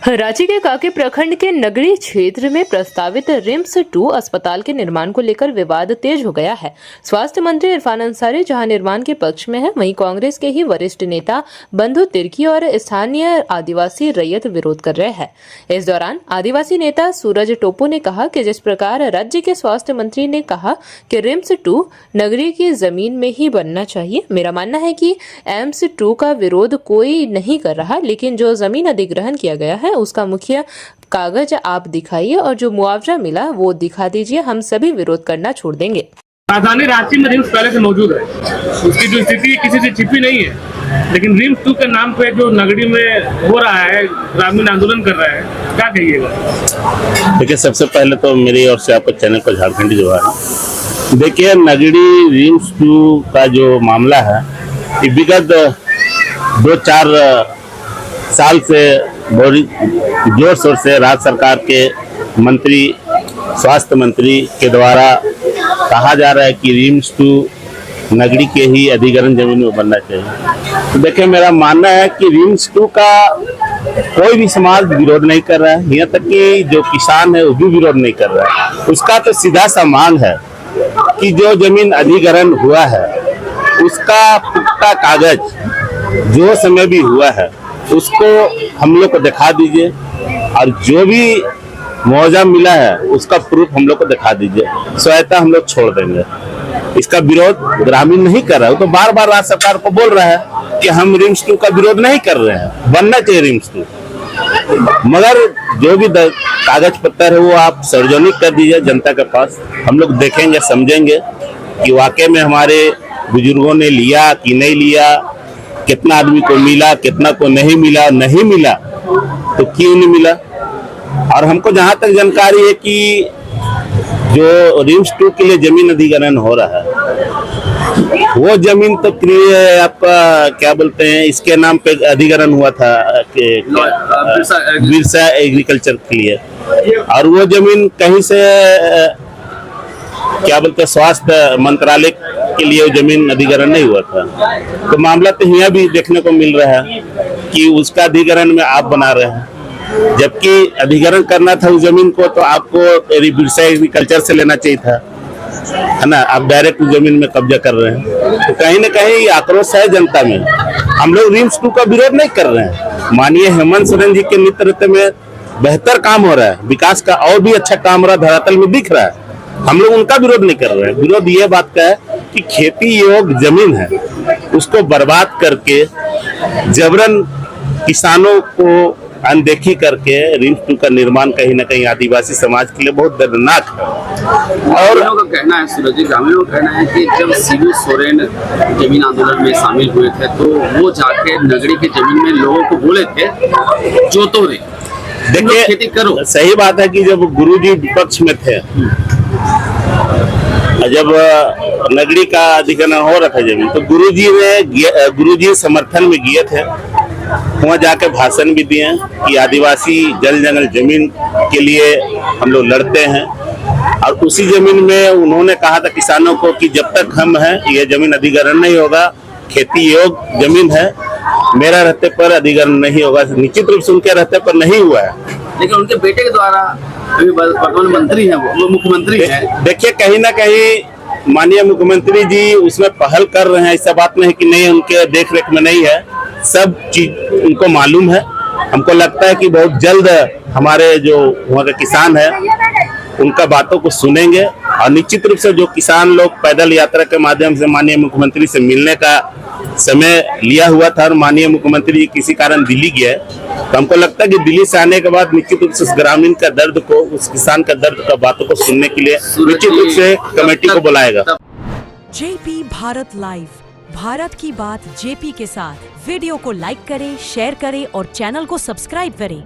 रांची के कांके प्रखंड के नगरी क्षेत्र में प्रस्तावित रिम्स 2 अस्पताल के निर्माण को लेकर विवाद तेज हो गया है। स्वास्थ्य मंत्री इरफान अंसारी जहां निर्माण के पक्ष में है, वहीं कांग्रेस के ही वरिष्ठ नेता बंधु तिर्की और स्थानीय आदिवासी रैयत विरोध कर रहे हैं। इस दौरान आदिवासी नेता सूरज टोपो ने कहा कि जिस प्रकार राज्य के स्वास्थ्य मंत्री ने कहा कि रिम्स 2 नगरी की जमीन में ही बनना चाहिए, मेरा मानना है कि एम्स 2 का विरोध कोई नहीं कर रहा, लेकिन जो जमीन अधिग्रहण किया गया है उसका मुख्य कागज आप दिखाइए और जो मुआवजा मिला वो दिखा दीजिए, हम सभी विरोध करना छोड़ देंगे। राजधानी रांची में रिम्स पहले से मौजूद है, उसकी जो स्थिति किसी से छिपी नहीं है, लेकिन रिम्स 2 के नाम पे जो नगरी में हो रहा है, ग्रामीण आंदोलन कर रहा है, क्या कहिएगा? देखिए, सबसे पहले तो मेरी ओर से आपको चैनल पर झारखंडी जो है, देखिए नगरी रिम्स 2 का जो मामला है, विगत 2-4 साल से बड़ी जोर शोर से राज्य सरकार के मंत्री, स्वास्थ्य मंत्री के द्वारा कहा जा रहा है कि रिम्स 2 नगरी के ही अधिग्रहण जमीन में बनना चाहिए। तो देखिए, मेरा मानना है कि रिम्स 2 का कोई भी समाज विरोध नहीं कर रहा है, यहाँ तक कि जो किसान है वो भी विरोध नहीं कर रहा है। उसका तो सीधा सा मांग है कि जो जमीन अधिग्रहण हुआ है उसका पुख्ता कागज जो समय भी हुआ है उसको हम लोग को दिखा दीजिए, और जो भी मुआवजा मिला है उसका प्रूफ हम लोग को दिखा दीजिए, सहायता हम लोग छोड़ देंगे। इसका विरोध ग्रामीण नहीं कर रहा है, वो तो बार बार राज्य सरकार को बोल रहा है कि हम रिम्स 2 का विरोध नहीं कर रहे हैं, बनना चाहिए रिम्स 2, मगर जो भी कागज पत्तर है वो आप सार्वजनिक कर दीजिए जनता के पास। हम लोग देखेंगे, समझेंगे कि वाकई में हमारे बुजुर्गों ने लिया कि नहीं लिया, कितना आदमी को मिला, कितना को नहीं मिला, नहीं मिला तो क्यों नहीं मिला। और हमको जहां तक जानकारी है कि जो रिम्स 2 के लिए जमीन अधिग्रहण हो रहा है वो जमीन तो आपका क्या बोलते हैं, इसके नाम पे अधिग्रहण हुआ था बिरसा एग्रीकल्चर के लिए, और वो जमीन कहीं से क्या बोलते हैं स्वास्थ्य मंत्रालय के लिए जमीन अधिग्रहण नहीं हुआ था। तो मामला तो यहाँ भी देखने को मिल रहा है कि उसका अधिग्रहण में आप बना रहे हैं, जबकि अधिग्रहण करना था उस जमीन को तो आपको बिरसा एग्रीकल्चर से लेना चाहिए था, है ना। आप डायरेक्ट उस जमीन में कब्जा कर रहे हैं, तो कहीं ना कहीं आक्रोश है जनता में। हम लोग रिम्स 2 का विरोध नहीं कर रहे हैं, माननीय हेमंत सोरेन जी के नेतृत्व में बेहतर काम हो रहा है, विकास का और भी अच्छा काम हो रहा है, धरातल में दिख रहा है। हम लोग उनका विरोध नहीं कर रहे हैं। विरोध ये बात का है कि खेती योग्य जमीन है उसको बर्बाद करके जबरन किसानों को अनदेखी करके रिम्स 2 का निर्माण कहीं ना कहीं आदिवासी समाज के लिए बहुत दर्दनाक है। और का कहना है, सूरज जी, ग्रामीणों का कहना है कि जब शिबू सोरेन जमीन आंदोलन में शामिल हुए थे तो वो जाके नगरी की जमीन में लोगों को बोले थे जोतो रे, देखिए खेती करो। सही बात है कि जब गुरुजी विपक्ष में थे, जब नगरी का अधिग्रहण हो रहा था जमीन, तो गुरुजी समर्थन में गए थे, वहाँ जाके भाषण भी दिए कि आदिवासी जल जंगल जमीन के लिए हम लोग लड़ते हैं। और उसी जमीन में उन्होंने कहा था किसानों को कि जब तक हम हैं ये जमीन अधिग्रहण नहीं होगा, खेती योग्य जमीन है, मेरा रहते पर अधिग्रहण नहीं होगा। निश्चित रूप से उनके रहते पर नहीं हुआ है, लेकिन उनके बेटे के द्वारा अभी वर्तमान मंत्री हैं, वो मुख्यमंत्री हैं। देखिए, कहीं ना कहीं माननीय मुख्यमंत्री जी उसमें पहल कर रहे हैं, ऐसा बात नहीं कि नहीं उनके देख रेख में नहीं है, सब चीज उनको मालूम है। हमको लगता है कि बहुत जल्द हमारे जो वहाँ के किसान है उनका बातों को सुनेंगे, और निश्चित रूप से जो किसान लोग पैदल यात्रा के माध्यम से माननीय मुख्यमंत्री से मिलने का समय लिया हुआ था और माननीय मुख्यमंत्री जी किसी कारण दिल्ली गए, तो हमको लगता है कि दिल्ली से आने के बाद निश्चित रूप से उस ग्रामीण का दर्द को, उस किसान का दर्द का बातों को सुनने के लिए निश्चित रूप से कमेटी को बुलाएगा। जेपी भारत लाइव, भारत की बात जेपी के साथ। वीडियो को लाइक करें, शेयर करें और चैनल को सब्सक्राइब करें।